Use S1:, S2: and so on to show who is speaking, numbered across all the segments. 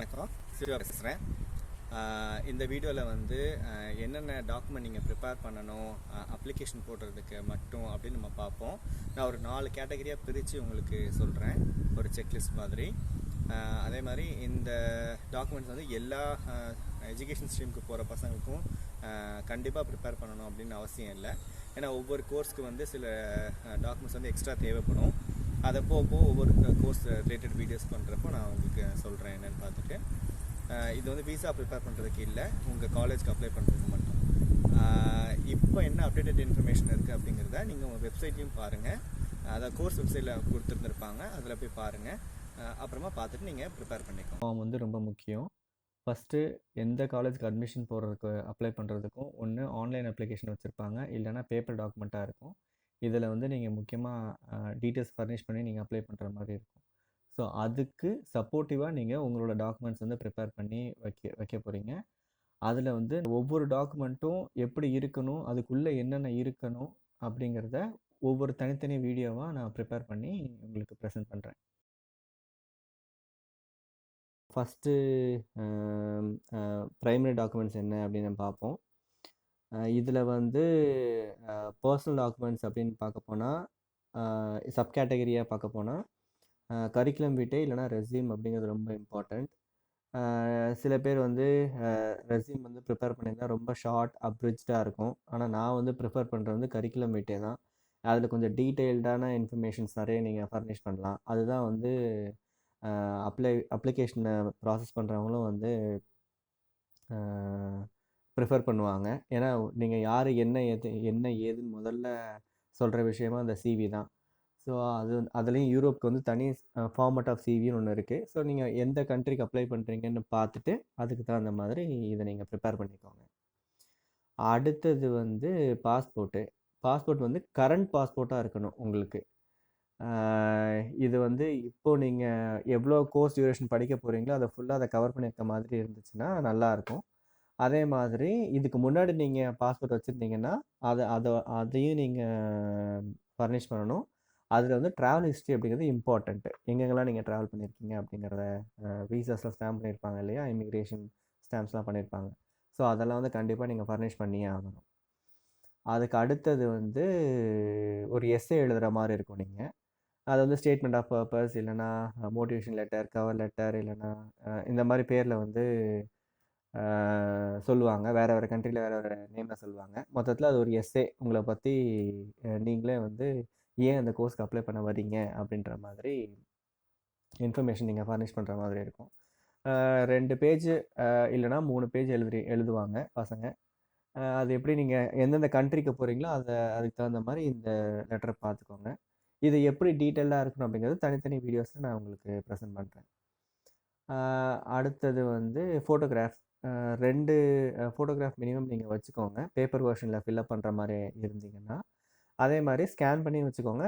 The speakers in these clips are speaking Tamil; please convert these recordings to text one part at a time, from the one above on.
S1: வணக்கம், சிவா பேசுகிறேன். இந்த வீடியோவில் வந்து என்னென்ன டாக்குமெண்ட் நீங்கள் ப்ரிப்பேர் பண்ணணும் அப்ளிகேஷன் போடுறதுக்கு மட்டும் அப்படின்னு நம்ம பார்ப்போம். நான் ஒரு 4 கேட்டகரியாக பிரித்து உங்களுக்கு சொல்கிறேன், ஒரு செக்லிஸ்ட் மாதிரி. அதே மாதிரி இந்த டாக்குமெண்ட்ஸ் வந்து எல்லா எஜுகேஷன் ஸ்ட்ரீமுக்கு போகிற பசங்களுக்கும் கண்டிப்பாக ப்ரிப்பேர் பண்ணணும் அப்படின்னு அவசியம் இல்லை. ஏன்னா ஒவ்வொரு கோர்ஸ்க்கு வந்து சில டாக்குமெண்ட்ஸ் வந்து எக்ஸ்ட்ரா தேவைப்படும். அதை போக ஒவ்வொரு கோர்ஸ் ரிலேட்டட் வீடியோஸ் பண்ணுறப்போ நான் உங்களுக்கு சொல்கிறேன் என்னென்னு பார்த்துட்டு. இது வந்து விசா ப்ரிப்பேர் பண்ணுறதுக்கு இல்லை, உங்கள் காலேஜ்க்கு அப்ளை பண்ணுறதுக்கு மட்டும். இப்போ என்ன அப்டேட்டட் இன்ஃபர்மேஷன் இருக்குது அப்படிங்கிறத நீங்கள் உங்கள் வெப்சைட்லையும் பாருங்கள். அதை கோர்ஸ் வெப்சைட்டில் கொடுத்துருந்துருப்பாங்க, அதில் போய் பாருங்கள். அப்புறமா பார்த்துட்டு நீங்கள் ப்ரிப்பேர் பண்ணிக்கோங்க.
S2: ஃபார்ம் வந்து ரொம்ப முக்கியம். ஃபஸ்ட்டு எந்த காலேஜுக்கு அட்மிஷன் போடுறதுக்கு அப்ளை பண்ணுறதுக்கும் ஒன்று ஆன்லைன் அப்ளிகேஷன் வச்சுருப்பாங்க, இல்லைனா பேப்பர் டாக்குமெண்ட்டாக இருக்கும். இதில் வந்து நீங்கள் முக்கியமாக டீட்டெயில்ஸ் ஃபர்னிஷ் பண்ணி நீங்கள் அப்ளை பண்ணுற மாதிரி இருக்கும். ஸோ அதுக்கு சப்போர்ட்டிவாக நீங்கள் உங்களோட டாக்குமெண்ட்ஸ் வந்து ப்ரிப்பேர் பண்ணி வைக்க போகிறீங்க. அதில் வந்து ஒவ்வொரு டாக்குமெண்ட்டும் எப்படி இருக்கணும், அதுக்குள்ளே என்னென்ன இருக்கணும் அப்படிங்கிறத ஒவ்வொரு தனித்தனி வீடியோவாக நான் ப்ரிப்பேர் பண்ணி உங்களுக்கு ப்ரெசென்ட் பண்ணுறேன். ஃபஸ்ட்டு ப்ரைமரி டாக்குமெண்ட்ஸ் என்ன அப்படின்னு பார்ப்போம். இதில் வந்து பர்சனல் டாக்குமெண்ட்ஸ் அப்படின்னு பார்க்க போனால், சப் கேட்டகரியாக பார்க்க போனால் கரிக்குலம் விட்டே இல்லைனா ரெஸ்யூம் அப்படிங்கிறது ரொம்ப இம்பார்ட்டண்ட். சில பேர் வந்து ரெஸ்யூம் வந்து ப்ரிப்பேர் பண்ணியிருந்தால் ரொம்ப ஷார்ட் அப்ரிஜ்டாக இருக்கும். ஆனால் நான் வந்து ப்ரிஃபர் பண்ணுறது வந்து கரிக்குலம் விட்டே தான். அதில் கொஞ்சம் டீட்டெயில்டான இன்ஃபர்மேஷன்ஸ் நிறைய நீங்கள் ஃபர்னிஷ் பண்ணலாம். அதுதான் வந்து அப்ளிகேஷனை ப்ராசஸ் பண்ணுறவங்களும் வந்து ப்ரிஃபர் பண்ணுவாங்க. ஏன்னா நீங்கள் யார் என்ன ஏதுன்னு முதல்ல சொல்கிற விஷயமா அந்த சிவி தான். ஸோ அதுலேயும் யூரோப்புக்கு வந்து தனி ஃபார்மட் ஆஃப் சிவின்னு ஒன்று இருக்குது. ஸோ நீங்கள் எந்த கண்ட்ரிக்கு அப்ளை பண்ணுறீங்கன்னு பார்த்துட்டு அதுக்கு தகுந்த மாதிரி இதை நீங்கள் ப்ரிப்பேர் பண்ணிக்கோங்க. அடுத்தது வந்து பாஸ்போர்ட் வந்து கரண்ட் பாஸ்போர்ட்டாக இருக்கணும் உங்களுக்கு. இது வந்து இப்போது நீங்கள் எவ்வளோ கோர்ஸ் டியூரேஷன் படிக்க போகிறீங்களோ அதை ஃபுல்லாக அதை கவர் பண்ணியிருக்க மாதிரி இருந்துச்சுன்னா நல்லாயிருக்கும். அதே மாதிரி இதுக்கு முன்னாடி நீங்கள் பாஸ்போர்ட் வச்சுருந்தீங்கன்னா அதையும் நீங்கள் ஃபர்னிஷ் பண்ணணும். அதில் வந்து ட்ராவல் ஹிஸ்ட்ரி அப்படிங்கிறது இம்பார்ட்டண்ட்டு. எங்கெங்கெல்லாம் நீங்கள் ட்ராவல் பண்ணியிருக்கீங்க அப்படிங்கிறத வீசாஸில் ஸ்டாம்ப் பண்ணியிருப்பாங்க இல்லையா, இமிக்ரேஷன் ஸ்டாம்ப்ஸ்லாம் பண்ணியிருப்பாங்க. ஸோ அதெல்லாம் வந்து கண்டிப்பாக நீங்கள் ஃபர்னிஷ் பண்ணியே ஆகணும். அதுக்கு அடுத்தது வந்து ஒரு எஸ்ஸே எழுதுகிற மாதிரி இருக்கும். நீங்கள் அது வந்து ஸ்டேட்மெண்ட் ஆஃப் பர்பஸ் இல்லைனா மோட்டிவேஷன் லெட்டர், கவர் லெட்டர் இல்லைனா இந்த மாதிரி பேரில் வந்து சொல்லுவாங்க. வேறு வேறு கண்ட்ரியில் வேறு வேறு நேமில் சொல்லுவாங்க. மொத்தத்தில் அது ஒரு எஸ்ஸே உங்களை பற்றி நீங்களே வந்து ஏன் அந்த கோர்ஸ்க்கு அப்ளை பண்ண வரீங்க அப்படின்ற மாதிரி இன்ஃபர்மேஷன் நீங்கள் ஃபர்னிஷ் பண்ணுற மாதிரி இருக்கும். 2 பேஜ் இல்லைனா 3 பேஜ் எழுதுவாங்க பசங்க. அது எப்படி நீங்கள் எந்தெந்த கண்ட்ரிக்கு போகிறீங்களோ அதுக்கு தகுந்த மாதிரி இந்த லெட்டரை பார்த்துக்கோங்க. இது எப்படி டீட்டெயிலாக இருக்கணும் அப்படிங்கிறது தனித்தனி வீடியோஸில் நான் உங்களுக்கு ப்ரெசென்ட் பண்ணுறேன். அடுத்தது வந்து ஃபோட்டோகிராஃப். 2 ஃபோட்டோகிராஃப் மினிமம் நீங்கள் வச்சுக்கோங்க, பேப்பர் வெர்ஷனில் ஃபில்அப் பண்ணுற மாதிரி இருந்தீங்கன்னா. அதே மாதிரி ஸ்கேன் பண்ணி வச்சுக்கோங்க.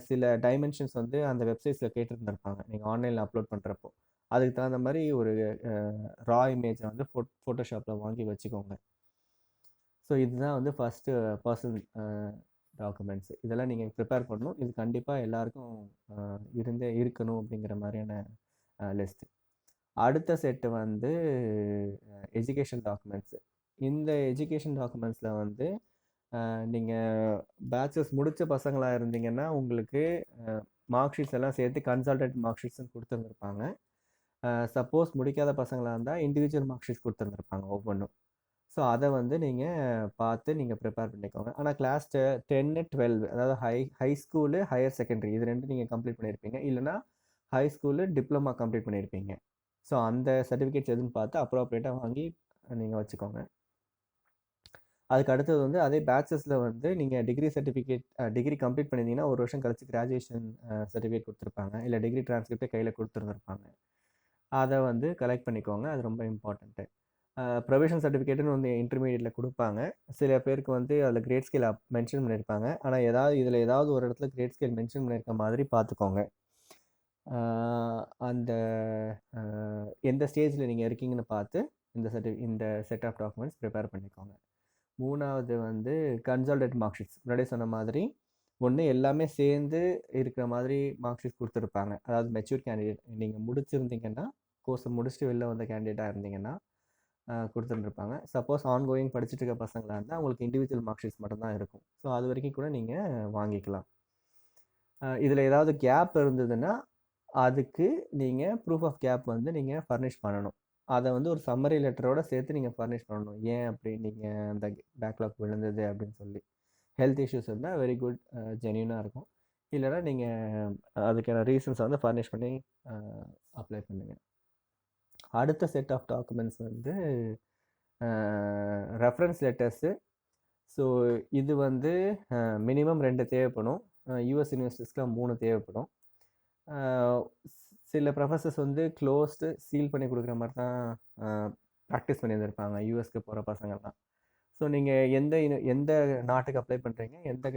S2: சில டைமென்ஷன்ஸ் வந்து அந்த வெப்சைட்ஸில் கேட்டுருந்துருப்பாங்க நீங்கள் ஆன்லைனில் அப்லோட் பண்ணுறப்போ. அதுக்கு தகுந்த மாதிரி ஒரு ரா இமேஜை வந்து ஃபோட்டோஷாப்பில் வாங்கி வச்சுக்கோங்க. ஸோ இதுதான் வந்து ஃபஸ்ட்டு பர்சனல் டாக்குமெண்ட்ஸு. இதெல்லாம் நீங்கள் ப்ரிப்பேர் பண்ணணும். இது கண்டிப்பாக எல்லாருக்கும் இருக்கணும் அப்படிங்கிற மாதிரியான லிஸ்ட்டு. அடுத்த செட்டு வந்து எஜுகேஷன் டாக்குமெண்ட்ஸு. இந்த எஜுகேஷன் டாக்குமெண்ட்ஸில் வந்து நீங்கள் பேச்சுலர்ஸ் முடித்த பசங்களாக இருந்தீங்கன்னா உங்களுக்கு மார்க் ஷீட்ஸ் எல்லாம் சேர்த்து கன்சல்டன்ட் மார்க் ஷீட்ஸ்னு கொடுத்துருந்துருப்பாங்க. சப்போஸ் முடிக்காத பசங்களாக இருந்தால் இண்டிவிஜுவல் மார்க் ஷீட்ஸ் கொடுத்துருந்துருப்பாங்க ஒவ்வொன்றும். ஸோ அதை வந்து நீங்கள் பார்த்து நீங்கள் ப்ரிப்பேர் பண்ணிக்கோங்க. ஆனால் கிளாஸ் 10, 12 அதாவது ஹை ஸ்கூலு, ஹையர் செகண்டரி இது 2 நீங்கள் கம்ப்ளீட் பண்ணியிருப்பீங்க. இல்லைனா ஹை ஸ்கூலு டிப்ளமா கம்ப்ளீட் பண்ணியிருப்பீங்க. ஸோ அந்த சர்டிஃபிகேட்ஸ் எதுன்னு பார்த்து அப்ரோப்ரியேட்டாக வாங்கி நீங்கள் வச்சுக்கோங்க. அதுக்கு அடுத்தது வந்து அதே பேச்சஸில் வந்து நீங்கள் டிகிரி கம்ப்ளீட் பண்ணியிருந்தீங்கன்னா 1 வருஷம் கழிச்சு கிராஜுவேஷன் சர்டிஃபிகேட் கொடுத்துருப்பாங்க, இல்லை டிகிரி டிரான்ஸ்கிரிப்டை கையில் கொடுத்துருந்துருப்பாங்க. அதை வந்து கலெக்ட் பண்ணிக்கோங்க, அது ரொம்ப இம்பார்ட்டண்ட்டு. ப்ரொவிஷனல் சர்டிஃபிகேட்டுன்னு வந்து இன்டர்மீடியட்டில் கொடுப்பாங்க. சில பேருக்கு வந்து அதில் கிரேட் ஸ்கேல் மென்ஷன் பண்ணியிருப்பாங்க. ஆனால் இதில் ஏதாவது ஒரு இடத்துல கிரேட் ஸ்கேல் மென்ஷன் பண்ணியிருக்க மாதிரி பார்த்துக்கோங்க. அந்த எந்த ஸ்டேஜில் நீங்கள் இருக்கீங்கன்னு பார்த்து இந்த செட் ஆஃப் டாக்குமெண்ட்ஸ் ப்ரிப்பேர் பண்ணிக்கோங்க. 3வது வந்து கன்சால்டேட் மார்க் ஷீட்ஸ். முன்னாடியே சொன்ன மாதிரி ஒன்று எல்லாமே சேர்ந்து இருக்கிற மாதிரி மார்க் ஷீட்ஸ் கொடுத்துருப்பாங்க. அதாவது மெச்சூர் கேண்டிடேட் நீங்கள் முடிச்சிருந்தீங்கன்னா கோர்ஸை முடிச்சுட்டு வெளில வந்த கேண்டிடேட்டாக இருந்தீங்கன்னா கொடுத்துட்டுருப்பாங்க. சப்போஸ் ஆன்கோயிங் படிச்சுட்டு இருக்க பசங்களாக இருந்தால் அவங்களுக்கு இண்டிவிஜுவல் மார்க் ஷீட்ஸ் மட்டும்தான் இருக்கும். ஸோ அது வரைக்கும் கூட நீங்கள் வாங்கிக்கலாம். இதில் ஏதாவது கேப் இருந்ததுன்னா அதுக்கு நீங்கள் ப்ரூஃப் ஆஃப் கேப் வந்து நீங்கள் ஃபர்னிஷ் பண்ணணும். அதை வந்து ஒரு சம்மரி லெட்டரோட சேர்த்து நீங்கள் ஃபர்னிஷ் பண்ணணும். ஏன் அப்படி நீங்கள் அந்த பேக்லாக் விழுந்தது அப்படின்னு சொல்லி. ஹெல்த் இஷ்யூஸ் இருந்தால் வெரி குட், ஜென்யூனாக இருக்கும். இல்லைன்னா நீங்கள் அதுக்கான ரீசன்ஸை வந்து ஃபர்னிஷ் பண்ணி அப்ளை பண்ணுங்கள். அடுத்த செட் ஆஃப் டாக்குமெண்ட்ஸ் வந்து ரெஃபரன்ஸ் லெட்டர்ஸு. ஸோ இது வந்து மினிமம் 2 தேவைப்படும். யூஎஸ் யூனிவர்சிட்டிஸ்க்குலாம் 3 தேவைப்படும். சில ப்ரொஃபஸர்ஸ் வந்து க்ளோஸ்டு சீல் பண்ணி கொடுக்குற மாதிரி தான் ப்ராக்டிஸ் பண்ணியிருந்திருப்பாங்க யூஎஸ்க்கு போகிற பசங்கள்லாம். ஸோ நீங்கள் எந்த நாட்டுக்கு அப்ளை பண்ணுறீங்க, எந்த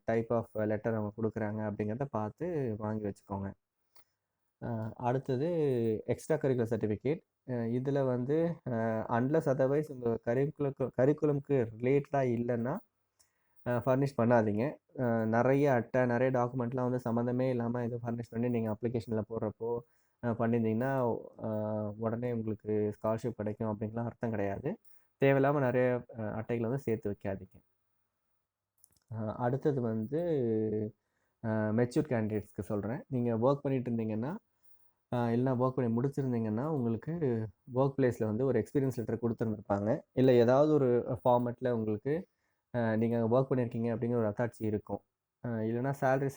S2: டைப் ஆஃப் லெட்டர் அவங்க கொடுக்குறாங்க அப்படிங்கிறத பார்த்து வாங்கி வச்சுக்கோங்க. அடுத்தது எக்ஸ்ட்ரா கரிக்குலர் சர்டிஃபிகேட். இதில் வந்து அன்லஸ் அதர்வைஸ் உங்கள் கரிக்குலம்க்கு ரிலேட்டடாக இல்லைன்னா ஃபர்னிஷ் பண்ணாதீங்க. நிறைய அட்டை, நிறைய டாக்குமெண்ட்லாம் வந்து சம்மந்தமே இல்லாமல் இது ஃபர்னிஷ் பண்ணி நீங்கள் அப்ளிகேஷனில் போடுறப்போ பண்ணியிருந்தீங்கன்னா உடனே உங்களுக்கு ஸ்காலர்ஷிப் கிடைக்கும் அப்படின்லாம் அர்த்தம் கிடையாது. தேவையில்லாமல் நிறைய அட்டைகளை வந்து சேர்த்து வைக்காதீங்க. அடுத்தது வந்து மெச்சூர்ட் கேண்டிடேட்ஸ்க்கு சொல்கிறேன். நீங்கள் ஒர்க் பண்ணிட்டு இருந்தீங்கன்னா இல்லைனா ஒர்க் பண்ணி முடிச்சிருந்தீங்கன்னா உங்களுக்கு ஒர்க் பிளேஸில் வந்து ஒரு எக்ஸ்பீரியன்ஸ் லெட்டர் கொடுத்துருந்துருப்பாங்க. இல்லை ஏதாவது ஒரு ஃபார்மேட்டில் உங்களுக்கு நீங்கள் ஒர்க் பண்ணியிருக்கீங்க அப்படிங்கிற ஒரு அத்தாட்சி இருக்கும். இல்லைனா சேலரி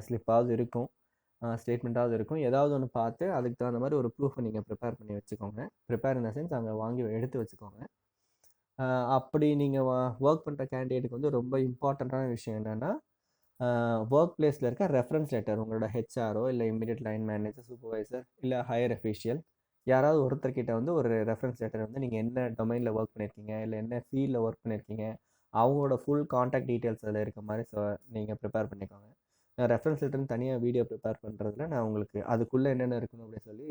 S2: ஸ்லிப்பாவது இருக்கும், ஸ்டேட்மெண்ட்டாவது இருக்கும். ஏதாவது ஒன்று பார்த்து அதுக்கு தகுந்த மாதிரி ஒரு ப்ரூஃபை நீங்கள் ப்ரிப்பேர் பண்ணி வச்சுக்கோங்க. ப்ரிப்பேர் இன் த சென்ஸ் அங்கே வாங்கி எடுத்து வச்சுக்கோங்க. அப்படி நீங்கள் ஒர்க் பண்ணுற கேண்டிடேட்டுக்கு வந்து ரொம்ப இம்பார்ட்டண்ட்டான விஷயம் என்னென்னா ஒர்க் பிளேஸில் இருக்க ரெஃபரன்ஸ் லெட்டர். உங்களோட ஹெச்ஆரோ இல்லை இமீடியட் லைன் மேனேஜர், சூப்பர்வைசர் இல்லை ஹையர் அஃபீஷியல் யாராவது ஒருத்தர்கிட்ட வந்து ஒரு ரெஃபரன்ஸ் லெட்டர் வந்து நீங்கள் என்ன டொமைனில் ஒர்க் பண்ணியிருக்கீங்க, இல்லை என்ன ஃபீல்டில் ஒர்க் பண்ணியிருக்கீங்க, அவங்களோட ஃபுல் காண்டாக்ட் டீட்டெயில்ஸ் அதில் இருக்க மாதிரி நீங்கள் ப்ரிப்பேர் பண்ணிக்கோங்க. நான் ரெஃபரன்ஸ் லெட்டர்னு தனியாக வீடியோ ப்ரிப்பேர் பண்ணுறதுல நான் உங்களுக்கு அதுக்குள்ளே என்னென்ன இருக்கணும் அப்படின்னு சொல்லி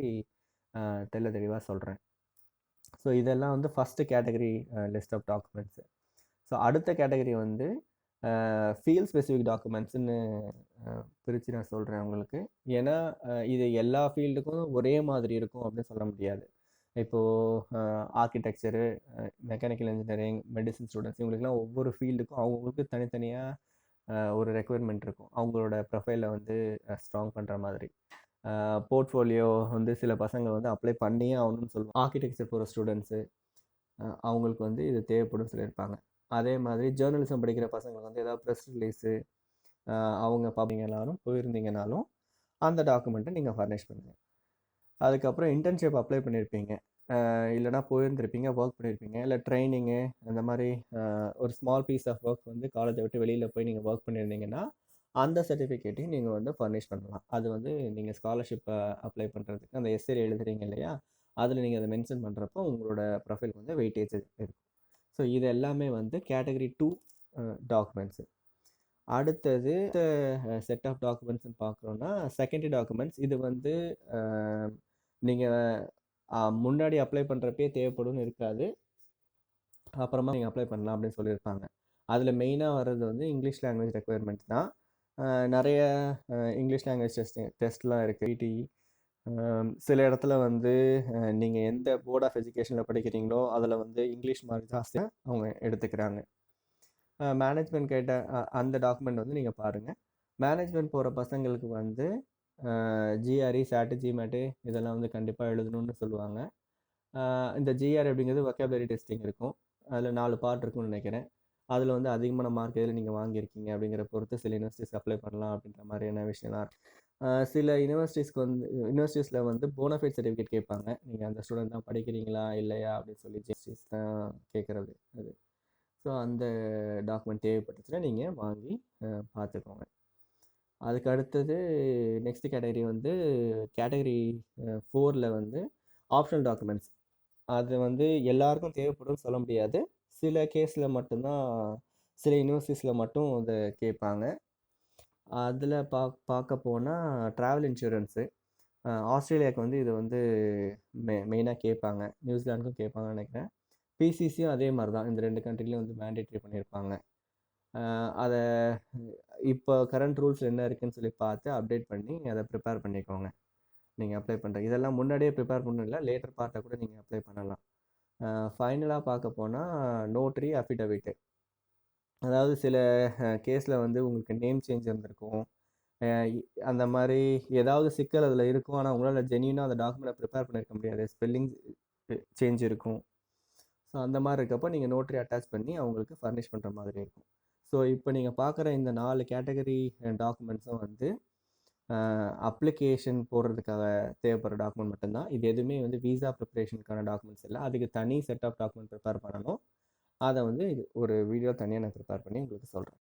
S2: தெளிவாக சொல்கிறேன். ஸோ இதெல்லாம் வந்து first category list of documents. So அடுத்த கேட்டகரி வந்து ஃபீல்ட் ஸ்பெசிஃபிக் டாக்குமெண்ட்ஸ்ன்னு பிரித்து நான் சொல்கிறேன் உங்களுக்கு. ஏன்னா இது எல்லா ஃபீல்டுக்கும் ஒரே மாதிரி இருக்கும் அப்படின்னு சொல்ல முடியாது. இப்போது architecture, mechanical engineering, medicine students இவங்களுக்குலாம் ஒவ்வொரு ஃபீல்டுக்கும் அவங்களுக்கு தனித்தனியாக ஒரு ரெக்குயர்மெண்ட் இருக்கும். அவங்களோட ப்ரொஃபைலை வந்து ஸ்ட்ராங் பண்ணுற மாதிரி. போர்ட்ஃபோலியோ வந்து சில பசங்க வந்து அப்ளை பண்ணியே ஆகணும்னு சொல்லுவாங்க. ஆர்கிடெக்சர் போகிற ஸ்டூடெண்ட்ஸு அவங்களுக்கு வந்து இது தேவைப்படும் சொல்லியிருப்பாங்க. அதே மாதிரி ஜேர்னலிசம் படிக்கிற பசங்களுக்கு வந்து ஏதாவது ப்ரெஸ் ரிலீஸு அவங்க பார்ப்பீங்கனாலும் போயிருந்தீங்கனாலும் அந்த டாக்குமெண்ட்டை நீங்கள் ஃபர்னிஷ் பண்ணுங்கள். அதுக்கப்புறம் இன்டர்ன்ஷிப் அப்ளை பண்ணியிருப்பீங்க, இல்லைனா போயிருந்துருப்பீங்க, ஒர்க் பண்ணியிருப்பீங்க, இல்லை ட்ரைனிங்கு அந்த மாதிரி ஒரு ஸ்மால் பீஸ் ஆஃப் ஒர்க் வந்து காலேஜை விட்டு வெளியில் போய் நீங்கள் ஒர்க் பண்ணியிருந்தீங்கன்னா அந்த சர்டிஃபிகேட்டையும் நீங்கள் வந்து ஃபர்னிஷ் பண்ணலாம். அது வந்து நீங்கள் ஸ்காலர்ஷிப்பை அப்ளை பண்ணுறதுக்கு அந்த எஸ்ஏ எழுதுறீங்க இல்லையா, அதில் நீங்கள் அதை மென்ஷன் பண்ணுறப்போ உங்களோட ப்ரொஃபைல் வந்து வெயிட்டேஜ் இருக்கும். ஸோ இது எல்லாமே வந்து கேட்டகரி 2 டாக்குமெண்ட்ஸு. அடுத்தது செட் ஆஃப் டாக்குமெண்ட்ஸ்னு பார்க்குறோன்னா செகண்டரி டாக்குமெண்ட்ஸ். இது வந்து நீங்கள் முன்னாடி அப்ளை பண்ணுறப்பே தேவைப்படும்னு இருக்காது, அப்புறமா நீங்கள் அப்ளை பண்ணலாம் அப்படின்னு சொல்லியிருப்பாங்க. அதில் மெயினாக வர்றது வந்து இங்கிலீஷ் லாங்குவேஜ் ரெக்குயர்மெண்ட்ஸ் தான். நிறைய இங்கிலீஷ் லாங்குவேஜ் டெஸ்ட்லாம் இருக்குது. பிடிஇ சில இடத்துல வந்து நீங்கள் எந்த போர்ட் ஆஃப் எஜுகேஷனில் படிக்கிறீங்களோ அதில் வந்து இங்கிலீஷ் மார்க் ஜாஸ்தியாக அவங்க எடுத்துக்கிறாங்க. மேனேஜ்மெண்ட் கேட்ட அந்த டாக்குமெண்ட் வந்து நீங்கள் பாருங்கள். மேனேஜ்மெண்ட் போகிற பசங்களுக்கு வந்து ஜிஆர்இ, சாட்டு, ஜிமேட்டு இதெல்லாம் வந்து கண்டிப்பாக எழுதணும்னு சொல்லுவாங்க. இந்த ஜிஆர் அப்படிங்கிறது வொக்காபுலரி டெஸ்டிங் இருக்கும். அதில் 4 பார்ட் இருக்கும்னு நினைக்கிறேன். அதில் வந்து அதிகமான மார்க் எதில் நீங்கள் வாங்கியிருக்கீங்க அப்படிங்கிற பொறுத்து சில யூனிவர்சிட்டிஸ் அப்ளை பண்ணலாம் அப்படின்ற மாதிரியான விஷயம்லாம் இருக்குது. சில யூனிவர்சிட்டிஸில் வந்து போனஃபைட் சர்டிஃபிகேட் கேட்பாங்க. நீங்கள் அந்த ஸ்டூடெண்ட் தான் படிக்கிறீங்களா இல்லையா அப்படின்னு சொல்லி ஜஸ்டிஸ் தான் கேட்குறது அது. ஸோ அந்த டாக்குமெண்ட் தேவைப்பட்டுச்சுன்னா நீங்கள் வாங்கி பார்த்துக்கோங்க. அதுக்கு அடுத்தது நெக்ஸ்ட் கேட்டகரி வந்து கேட்டகரி 4ல் வந்து ஆப்ஷனல் டாக்குமெண்ட்ஸ். அது வந்து எல்லாருக்கும் தேவைப்படும்னு சொல்ல முடியாது. சில கேஸில் மட்டும்தான், சில யூனிவர்சிட்டிஸில் மட்டும் அதை கேட்பாங்க. அதில் பார்க்க போனால் ட்ராவல் இன்சூரன்ஸு. ஆஸ்திரேலியாவுக்கு வந்து இது வந்து மெயினாக கேட்பாங்க, நியூசிலாண்டுக்கும் கேட்பாங்கன்னு நினைக்கிறேன். பிசிசியும் அதே மாதிரி தான், இந்த 2 கண்ட்ரிலையும் வந்து மேண்டேட்ரி பண்ணியிருப்பாங்க. அதை இப்போ கரண்ட் ரூல்ஸ் என்ன இருக்குதுன்னு சொல்லி பார்த்து அப்டேட் பண்ணி அதை ப்ரிப்பேர் பண்ணிக்கோங்க. நீங்கள் அப்ளை பண்ணுறது. இதெல்லாம் முன்னாடியே ப்ரிப்பேர் பண்ணணும் இல்லை, லேட்டர் பார்ட்டை கூட நீங்கள் அப்ளை பண்ணலாம். ஃபைனலாக பார்க்க போனால் நோட்ரி அஃபிடவிட்டு. அதாவது சில கேஸில் வந்து உங்களுக்கு நேம் சேஞ்ச் இருந்திருக்கும், அந்த மாதிரி ஏதாவது சிக்கல் அதில் இருக்கும். ஆனால் உங்களால் ஜென்யூனாக அந்த டாக்குமெண்ட்டை ப்ரிப்பேர் பண்ணியிருக்க முடியாது, ஸ்பெல்லிங் சேஞ்ச் இருக்கும். ஸோ அந்த மாதிரி இருக்கப்போ நீங்கள் நோட்ரி அட்டாச் பண்ணி அவங்களுக்கு ஃபர்னிஷ் பண்ணுற மாதிரி இருக்கும். ஸோ இப்போ நீங்கள் பார்க்குற இந்த 4 கேட்டகரி டாக்குமெண்ட்ஸும் வந்து அப்ளிகேஷன் போடுறதுக்காக தேவைப்படுற டாக்குமெண்ட் மட்டும்தான். இது எதுவுமே வந்து விசா ப்ரிப்பரேஷனுக்கான டாக்குமெண்ட்ஸ் இல்லை. அதுக்கு தனி செட் ஆஃப் டாக்குமெண்ட் ப்ரிப்பேர் பண்ணணும். அதை வந்து ஒரு வீடியோ தனியாக நான் ப்ரிப்பேர் பண்ணி உங்களுக்கு சொல்கிறேன்.